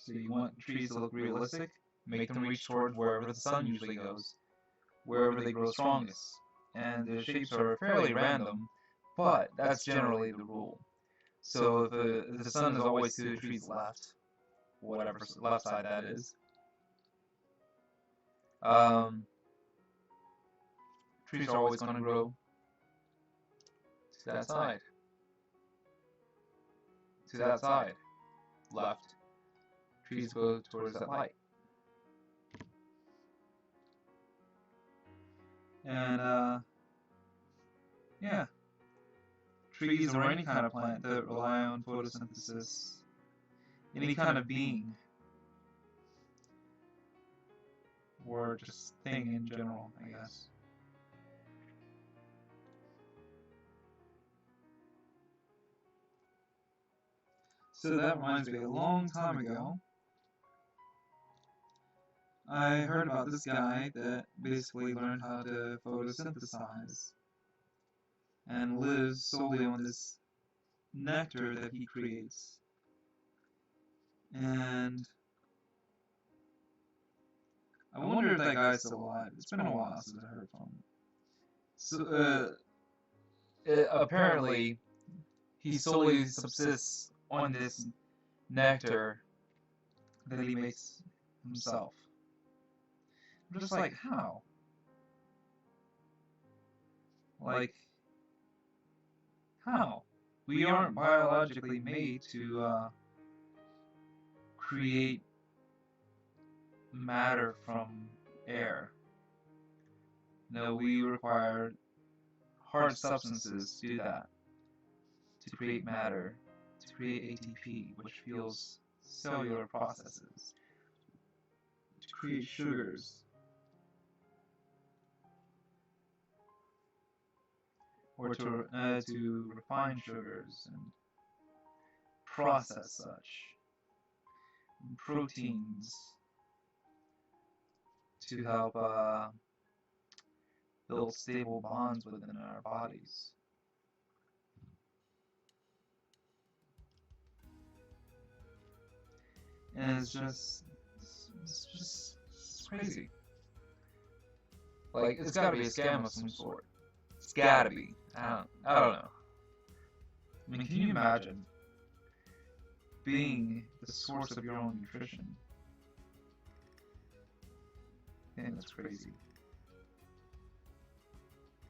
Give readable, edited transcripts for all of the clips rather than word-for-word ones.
So you want trees to look realistic, make them reach towards wherever the sun usually goes, wherever they grow strongest. And the shapes are fairly random, but that's generally the rule. So if the sun is always to the tree's left, whatever left side that is, trees are always going to grow to that side. To that side, left, trees go towards that light. And yeah, trees or any kind of plant that rely on photosynthesis, any kind of being, or just thing in general, I guess. So that reminds me, a long time ago, I heard about this guy that basically learned how to photosynthesize and lives solely on this nectar that he creates. And I wonder if that guy's still alive. It's been a while since I heard from him. So, apparently, he solely subsists on this nectar that he makes himself. I'm just like, how? Like, how? We aren't biologically made to create matter from air. No, we require hard substances to do that, to create matter, to create ATP, which fuels cellular processes, to create sugars, or to refine sugars and process such, and proteins to help build stable bonds within our bodies. And it's crazy. Like, it's gotta be a scam of some sort. It's gotta be. I don't know. I mean, can you imagine being the source of your own nutrition? I think that's crazy.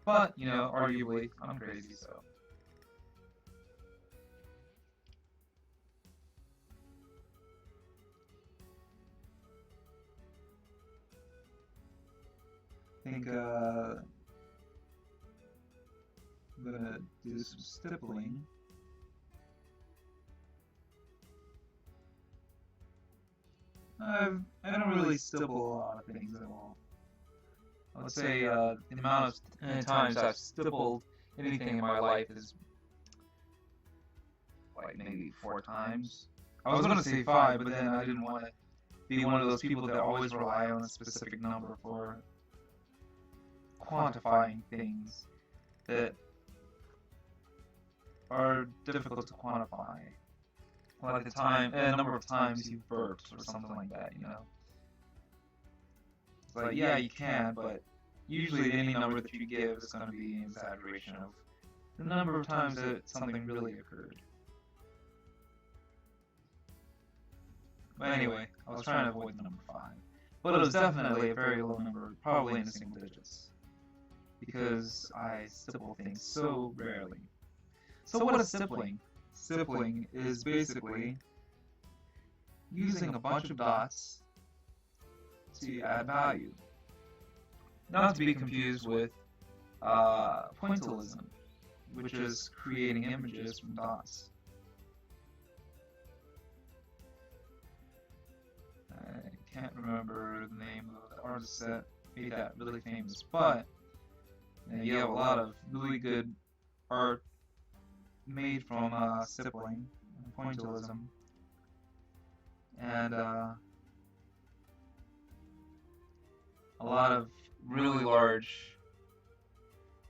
But, you know, arguably, I'm crazy, so. I think, I'm gonna do some stippling. I don't really stipple a lot of things at all. I would say the amount of times I've stippled anything in my life is like maybe 4 times. I was gonna say 5, but then I didn't want to be one of those people that always rely on a specific number for quantifying things that are difficult to quantify. Like the number of times you burped or something like that, you know? It's like, yeah, you can, but usually any number that you give is going to be an exaggeration of the number of times that something really occurred. But anyway, I was trying to avoid the number 5. But it was definitely a very low number, probably in the single digits. Because I stipple things so rarely. So what is stippling? Stippling is basically using a bunch of dots to add value. Not to be confused with pointillism, which is creating images from dots. I can't remember the name of the artist that made that really famous, but you have a lot of really good art made from stippling and pointillism, and a lot of really large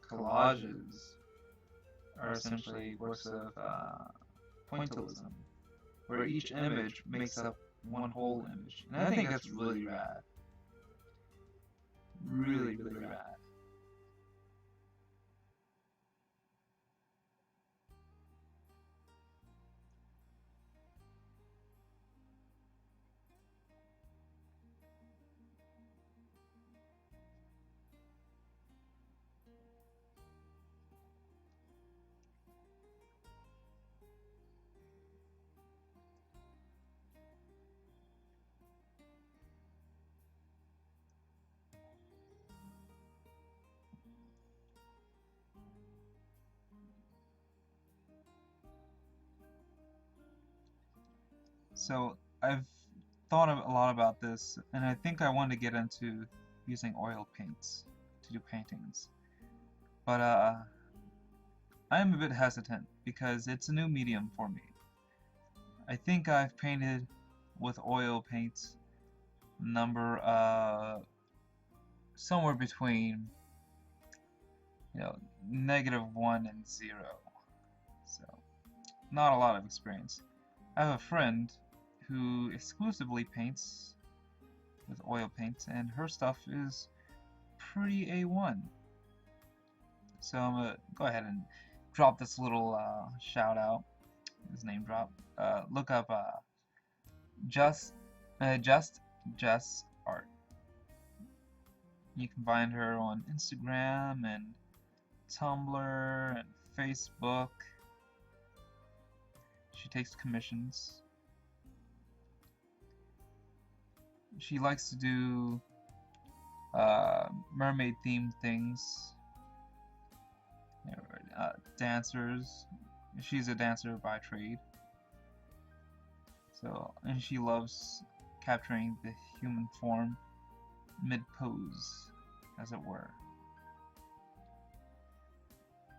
collages are essentially works of pointillism, where each image makes up one whole image. And I think that's really rad. Really, really rad. So I've thought a lot about this, and I think I want to get into using oil paints to do paintings. But I'm a bit hesitant because it's a new medium for me. I think I've painted with oil paints number somewhere between -1 and 0. So not a lot of experience. I have a friend who exclusively paints with oil paints, and her stuff is pretty A1. So I'm gonna go ahead and drop this little shout out, his name drop. Look up just Jess Art. You can find her on Instagram and Tumblr and Facebook. She takes commissions. She likes to do mermaid themed things. Dancers. She's a dancer by trade. So, and she loves capturing the human form mid-pose, as it were.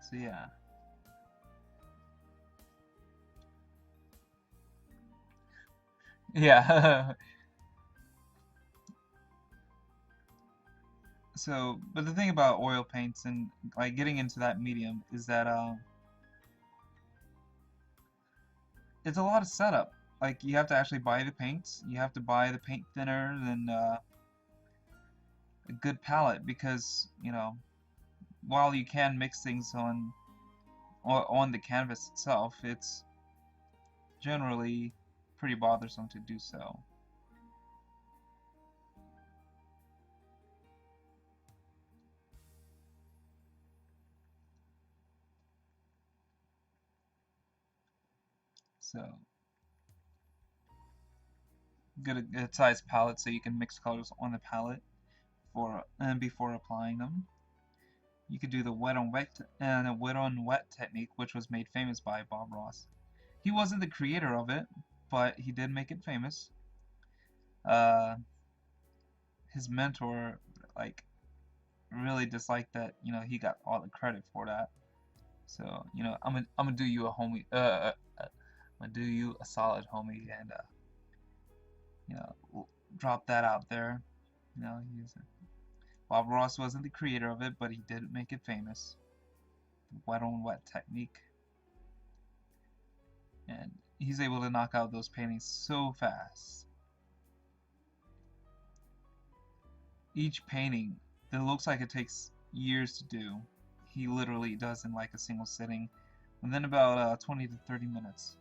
So yeah. Yeah. So, but the thing about oil paints and like getting into that medium is that it's a lot of setup. Like you have to actually buy the paints, you have to buy the paint thinner, and a good palette because while you can mix things on the canvas itself, it's generally pretty bothersome to do so. So get a good sized palette so you can mix colors on the palette before applying them. You could do the wet on wet and a wet on wet technique, which was made famous by Bob Ross. He wasn't the creator of it, but he did make it famous. Uh, his mentor, like, really disliked that. He got all the credit for that. So, I'm gonna do you a homie. I'm gonna do you a solid, homie, and drop that out there. He's Bob Ross wasn't the creator of it, but he did make it famous. Wet on wet technique. And he's able to knock out those paintings so fast. Each painting that looks like it takes years to do, he literally does in like a single sitting within about 20 to 30 minutes.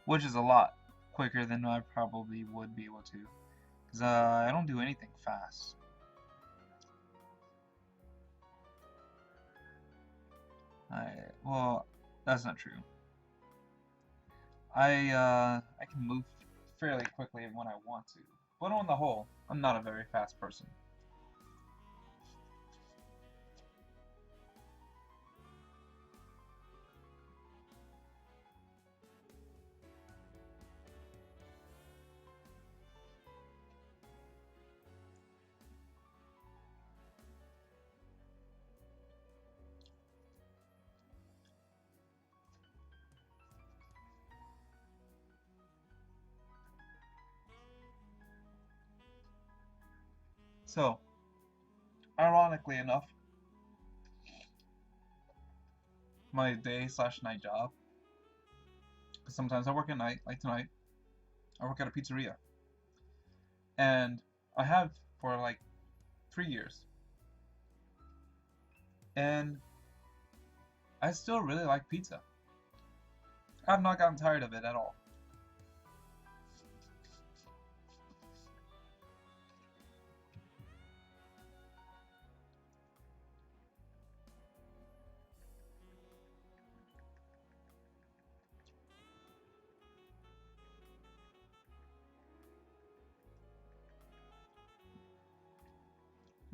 Which is a lot quicker than I probably would be able to. Because I don't do anything fast. Well, that's not true. I can move fairly quickly when I want to, but on the whole, I'm not a very fast person. So, ironically enough, my day/night job, because sometimes I work at night, like tonight, I work at a pizzeria. And I have for like 3 years. And I still really like pizza. I've not gotten tired of it at all.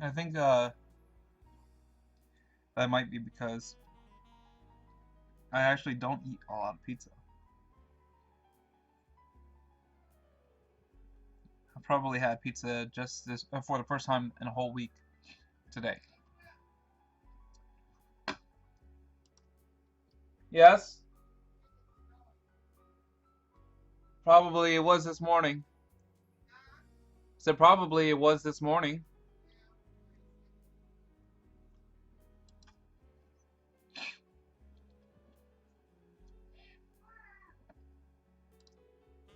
I think that might be because I actually don't eat a lot of pizza. I probably had pizza just this for the first time in a whole week today. Yes, probably it was this morning. Said probably it was this morning.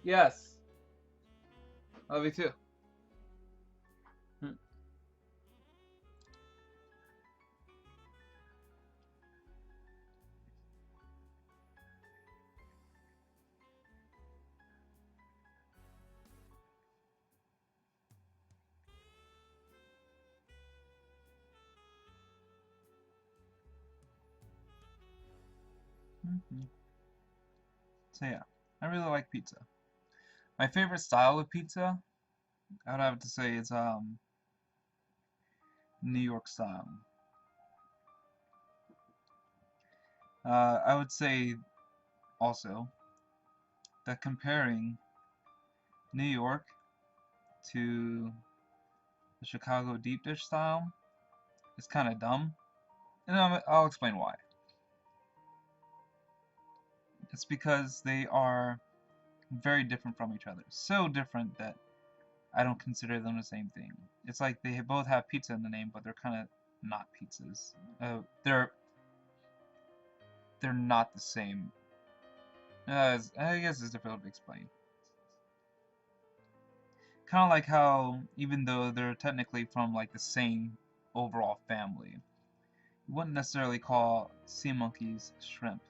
Yes, love you too. So yeah, I really like pizza. My favorite style of pizza, I would have to say, is New York style. I would say also that comparing New York to the Chicago deep dish style is kind of dumb, and I'll explain why. It's because they are very different from each other. So different that I don't consider them the same thing. It's like they both have pizza in the name, but they're kind of not pizzas. They're not the same. I guess it's difficult to explain. Kind of like how even though they're technically from like the same overall family, you wouldn't necessarily call sea monkeys shrimp,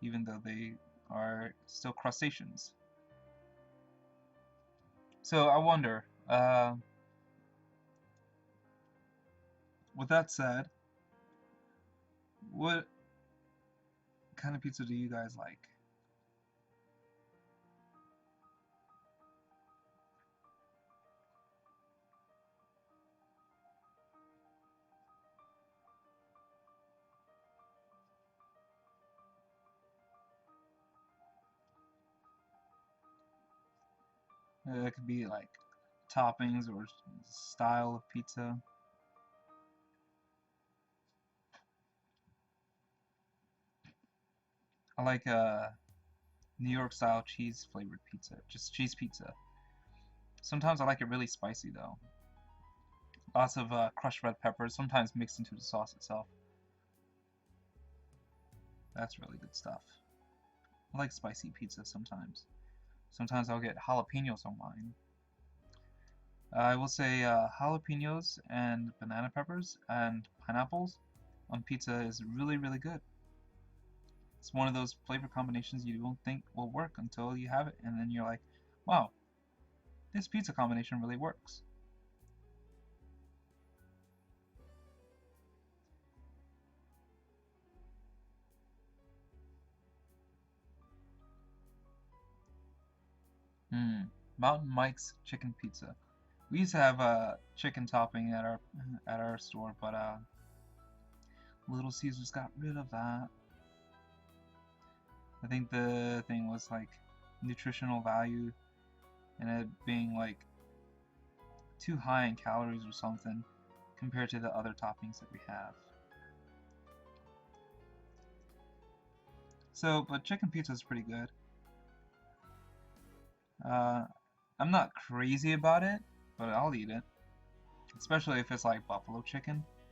even though they are still crustaceans. So I wonder, with that said, what kind of pizza do you guys like? It could be like toppings or style of pizza. I like New York style cheese flavored pizza, just cheese pizza. Sometimes I like it really spicy though. Lots of crushed red peppers, sometimes mixed into the sauce itself. That's really good stuff. I like spicy pizza sometimes. Sometimes I'll get jalapenos on mine. I will say jalapenos and banana peppers and pineapples on pizza is really, really good. It's one of those flavor combinations you don't think will work until you have it, and then you're like, wow, this pizza combination really works. Hmm. Mountain Mike's chicken pizza. We used to have chicken topping at our store, but Little Caesars got rid of that. I think the thing was like nutritional value and it being like too high in calories or something compared to the other toppings that we have. So, but chicken pizza is pretty good. Uh, I'm not crazy about it, but I'll eat it. Especially if it's like buffalo chicken.